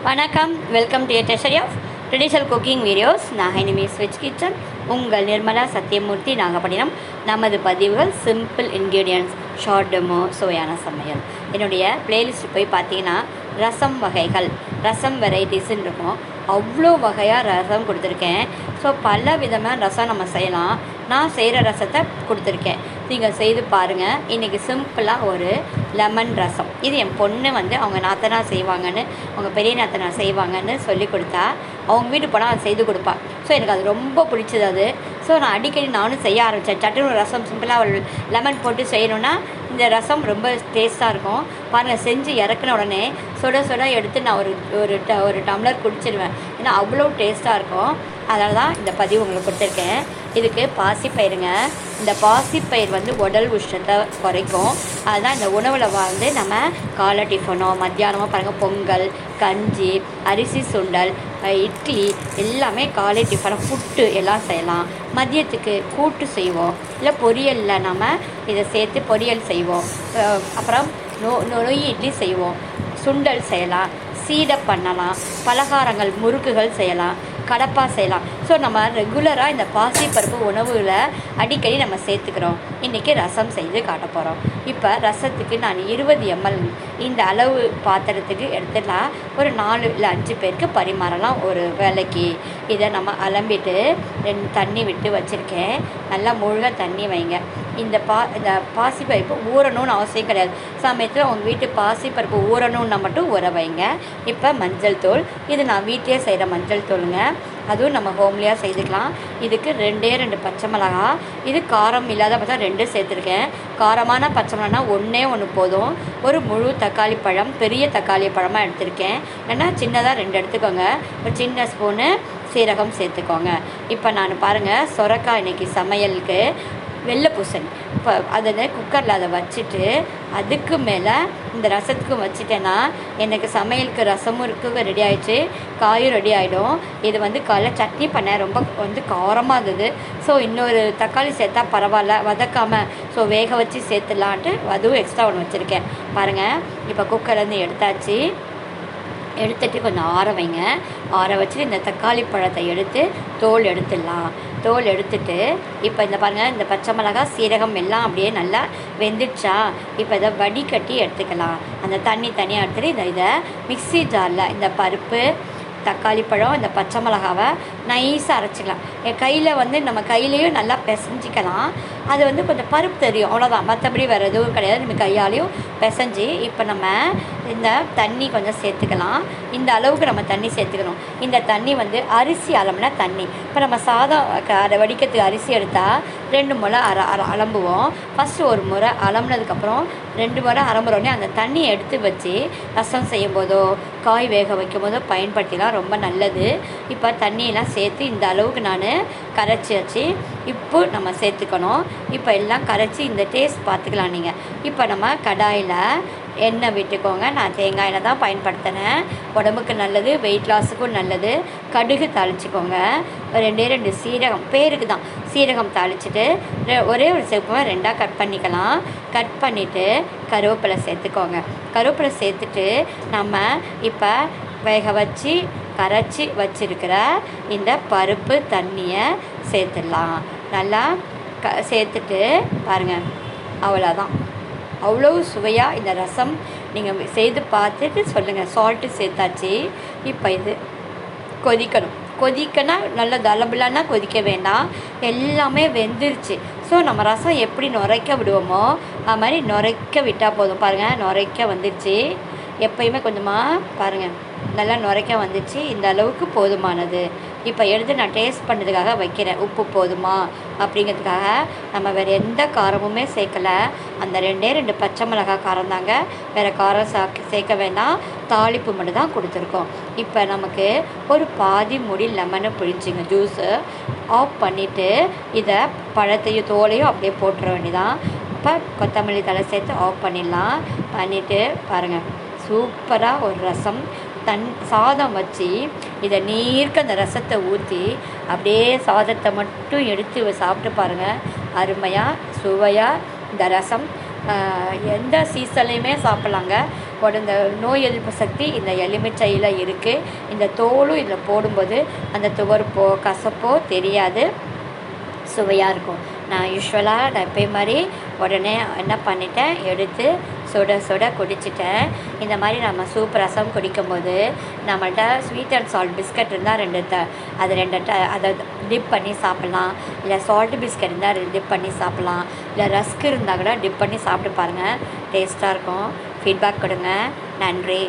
வணக்கம், welcome to treasury of traditional cooking videos. நான் ஹைனிமி ஸ்விட்ச் கிச்சன், உங்கள் நிர்மலா சத்யமூர்த்தி, நாகப்பட்டினம். நமது பதிவுகள் சிம்பிள் இன்க்ரீடியன்ட்ஸ், ஷார்ட் டெமோ, சுவையான சமையல். என்னுடைய பிளேலிஸ்ட் போய் பார்த்தீங்கன்னா ரசம் வகைகள், ரசம் வெரைட்டிஸ்ன்னு இருக்கும். அவ்வளோ வகையாக ரசம் கொடுத்துருக்கேன். ஸோ பல விதமான ரசம் நம்ம செய்யலாம். நான் செய்கிற ரசத்தை கொடுத்துருக்கேன், நீங்கள் செய்து பாருங்கள். இன்றைக்கி சிம்பிளாக ஒரு லெமன் ரசம். இது என் பொண்ணு அவங்க நாத்தனா செய்வாங்கன்னு, அவங்க பெரிய நாத்தனா செய்வாங்கன்னு சொல்லி கொடுத்தா. அவங்க வீட்டு போனால் அதை செய்து கொடுப்பாள். ஸோ எனக்கு அது ரொம்ப பிடிச்சது அது. ஸோ நான் அடிக்கடி நானும் செய்ய ஆரம்பித்தேன். சட்டுன்னு ஒரு ரசம் சிம்பிளாக ஒரு லெமன் போட்டு செய்யணுன்னா இந்த ரசம் ரொம்ப டேஸ்ட்டாக இருக்கும். பாருங்கள், செஞ்சு இறக்குன உடனே சுட சுட எடுத்து நான் ஒரு டம்ளர் குடிச்சிடுவேன். ஏன்னா அவ்வளோ டேஸ்ட்டாக இருக்கும். அதனால தான் இந்த பதிவு உங்களுக்கு கொடுத்துருக்கேன். இதுக்கு பாசிப்பயிருங்க. இந்த பாசிப்பயிர் உடல் உஷ்ணத்தை குறைக்கும். அதுதான் இந்த உணவில் நம்ம காலை டிஃபனோ மத்தியானமோ பாருங்கள், பொங்கல், கஞ்சி, அரிசி சுண்டல், இட்லி எல்லாமே காலை டிஃபனை, புட்டு எல்லாம் செய்யலாம். மதியத்துக்கு கூட்டு செய்வோம், இல்லை பொரியலில் நம்ம இதை சேர்த்து பொரியல் செய்வோம். அப்புறம் நொய் இட்லி செய்வோம், சுண்டல் செய்யலாம், சீடை பண்ணலாம், பலகாரங்கள் முறுக்குகள் செய்யலாம், கடப்பா செய்யலாம். ஸோ நம்ம ரெகுலராக இந்த பாசிப்பருப்பு உணவுகளை அடிக்கடி நம்ம சேர்த்துக்கிறோம். இன்றைக்கி ரசம் செய்து காட்ட போகிறோம். இப்போ ரசத்துக்கு நான் 20 ml இந்த அளவு பாத்திரத்துக்கு எடுத்துடலாம். ஒரு 4 இல்லை 5 பேருக்கு பரிமாறலாம் ஒரு வேலைக்கு. இதை நம்ம அலம்பிட்டு 2 தண்ணி விட்டு வச்சுருக்கேன். நல்லா முழுக தண்ணி வைங்க. இந்த பாசிப்பருப்பு ஊறணும்னு அவசியம் கிடையாது. சமயத்தில் உங்கள் வீட்டு பாசிப்பருப்பு ஊறணுன்னா மட்டும் ஊற வைங்க. இப்போ மஞ்சள் தூள், இது நான் வீட்டிலே செய்கிற மஞ்சள் தூளுங்க. அதுவும் நம்ம ஹோம்லியாக செய்துக்கலாம். இதுக்கு 2 பச்சை மிளகா. இது காரம் இல்லாத பார்த்தா 2 சேர்த்துருக்கேன். காரமான பச்சை மிளகானா 1 போதும். ஒரு முழு தக்காளி பழம், பெரிய தக்காளி பழமாக எடுத்திருக்கேன். ஏன்னா சின்னதாக 2 எடுத்துக்கோங்க. ஒரு சின்ன ஸ்பூனு சீரகம் சேர்த்துக்கோங்க. இப்போ நான் பாருங்கள், சொரக்காய் இன்றைக்கி சமையலுக்கு வெள்ளை பூசணி. இப்போ அதை குக்கரில் அதை வச்சுட்டு அதுக்கு மேலே இந்த ரசத்துக்கும் வச்சுட்டேன்னா எனக்கு சமையலுக்கு ரசமும் இருக்குது, ரெடி ஆகிடுச்சு, காயும் ரெடி ஆகிடும். இது காலைல சட்னி பண்ணேன், ரொம்ப காரமாக இருந்தது. ஸோ இன்னொரு தக்காளி சேர்த்தா பரவாயில்ல, வதக்காமல் ஸோ வேக வச்சு சேர்த்துலான்ட்டு அதுவும் எக்ஸ்ட்ரா ஒன்று வச்சுருக்கேன். பாருங்கள், இப்போ குக்கர்லேருந்து எடுத்தாச்சு. எடுத்துகிட்டு கொஞ்சம் ஆற வைங்க. ஆற வச்சுட்டு இந்த தக்காளி பழத்தை எடுத்து தோல் எடுத்துடலாம். தோல் எடுத்துட்டு இப்போ இந்த பாருங்கள், இந்த பச்சை மிளகாய், சீரகம் எல்லாம் அப்படியே நல்லா வெந்துடுச்சா. இப்போ இதை வடிகட்டி எடுத்துக்கலாம். அந்த தண்ணி தனியாக எடுத்துகிட்டு இதை மிக்ஸி ஜாரில் இந்த பருப்பு, தக்காளி பழம், இந்த பச்சை மிளகாவை நைஸாக அரைச்சிக்கலாம். என் கையில் நம்ம கையிலையும் நல்லா பிசைஞ்சிக்கலாம். அது கொஞ்சம் பருப்பு தெரியும், அவ்வளோதான். மற்றபடி வேறு எதுவும் கிடையாது. நம்ம கையாலையும் பிசைஞ்சு இப்போ நம்ம இந்த தண்ணி கொஞ்சம் சேர்த்துக்கலாம். இந்த அளவுக்கு நம்ம தண்ணி சேர்த்துக்கணும். இந்த தண்ணி அரிசி அலம்புன தண்ணி. இப்போ நம்ம சாதம் வடிக்கிறதுக்கு அரிசி எடுத்தால் 2 முறை அலம்புவோம். ஃபஸ்ட்டு ஒரு முறை அலம்புனதுக்கப்புறம் 2 முறை அலம்புறோடனே அந்த தண்ணியை எடுத்து வச்சு ரசம் செய்யும் போதோ காய் வேக வைக்கும் போதோ பயன்படுத்திலாம், ரொம்ப நல்லது. இப்போ தண்ணியெல்லாம் சேர்த்து இந்த அளவுக்கு நான் கரைச்சி வச்சு இப்போ நம்ம சேர்த்துக்கணும். இப்போ எல்லாம் கரைச்சி இந்த டேஸ்ட் பார்த்துக்கலாம் நீங்கள். இப்போ நம்ம கடாயில் எண்ணெய் விட்டுக்கோங்க. நான் தேங்காய் எண்ணெய் தான் பயன்படுத்தினேன். உடம்புக்கு நல்லது, வெயிட் லாஸுக்கும் நல்லது. கடுகு தாளிச்சிக்கோங்க. 2 சீரகம், பேருக்கு தான் சீரகம் தாளிச்சிட்டு ஒரே ஒரு சேர்ப்பை 2ஆக கட் பண்ணிக்கலாம். கட் பண்ணிவிட்டு கருவேப்பிலை சேர்த்துக்கோங்க. கருவேப்பிலை சேர்த்துட்டு நம்ம இப்போ வேக வச்சு கரைச்சி வச்சுருக்கிற இந்த பருப்பு தண்ணியை சேர்த்துடலாம். நல்லா சேர்த்துட்டு பாருங்கள், அவ்வளோதான். அவ்வளோ சுவையாக இந்த ரசம் நீங்கள் செய்து பார்த்துட்டு சொல்லுங்கள். சால்ட்டு சேர்த்தாச்சு. இப்போ இது கொதிக்கணும். கொதிக்கனா நல்ல தளபுலன்னா கொதிக்க வேண்டாம், எல்லாமே வெந்துருச்சு. ஸோ நம்ம ரசம் எப்படி நுரைக்க விடுவோமோ அது மாதிரி நுரைக்க விட்டால் போதும். பாருங்கள், நுரைக்க வந்துடுச்சு. எப்பயுமே கொஞ்சமாக பாருங்கள், நல்லா நுரைக்க வந்துச்சு. இந்த அளவுக்கு போதுமானது. இப்போ எடுத்து நான் டேஸ்ட் பண்ணுறதுக்காக வைக்கிறேன். உப்பு போதுமா அப்படிங்கிறதுக்காக. நம்ம வேறு எந்த காரமுமே சேர்க்கலை. அந்த 2 பச்சை மிளகாய் காரம் தாங்க, வேறு காரம் சேர்க்க வேண்டாம். தாளிப்பு மட்டும் தான் கொடுத்துருக்கோம். இப்போ நமக்கு ஒரு பாதி முடி லெமனை பிழிஞ்சிங்க, ஜூஸு ஆஃப் பண்ணிவிட்டு இதை பழத்தையும் தோலையும் அப்படியே போட்டுற வேண்டியதான். இப்போ கொத்தமல்லி தலை சேர்த்து ஆஃப் பண்ணிடலாம். பண்ணிவிட்டு பாருங்கள், சூப்பராக ஒரு ரசம். சாதம் வச்சு இதை நீர்க்க அந்த ரசத்தை ஊற்றி அப்படியே சாதத்தை மட்டும் எடுத்து சாப்பிட்டு பாருங்கள். அருமையாக சுவையாக இந்த ரசம் எந்த சீசன்லையுமே சாப்பிட்லாங்க. இந்த நோய் எதிர்ப்பு சக்தி இந்த எலுமிச்சையில் இருக்குது. இந்த தோலும் இதில் போடும்போது அந்த துவர்ப்போ கசப்போ தெரியாது, சுவையாக இருக்கும். நான் யூஸ்வலாக எப்பயும் மாதிரி உடனே என்ன பண்ணிட்டேன், எடுத்து சுட சுட குடிச்சிட்டேன். இந்த மாதிரி நம்ம சூப் ரசம் குடிக்கும்போது நம்மள்ட்ட ஸ்வீட் அண்ட் சால்ட் பிஸ்கட் இருந்தால் அதை டிப் பண்ணி சாப்பிட்லாம். இல்லை சால்ட் பிஸ்கட் இருந்தால் டிப் பண்ணி சாப்பிட்லாம். இல்லை ரஸ்க் இருந்தால் கூட டிப் பண்ணி சாப்பிட்டு பாருங்கள், டேஸ்ட்டாக இருக்கும். ஃபீட்பேக் கொடுங்க. நன்றி.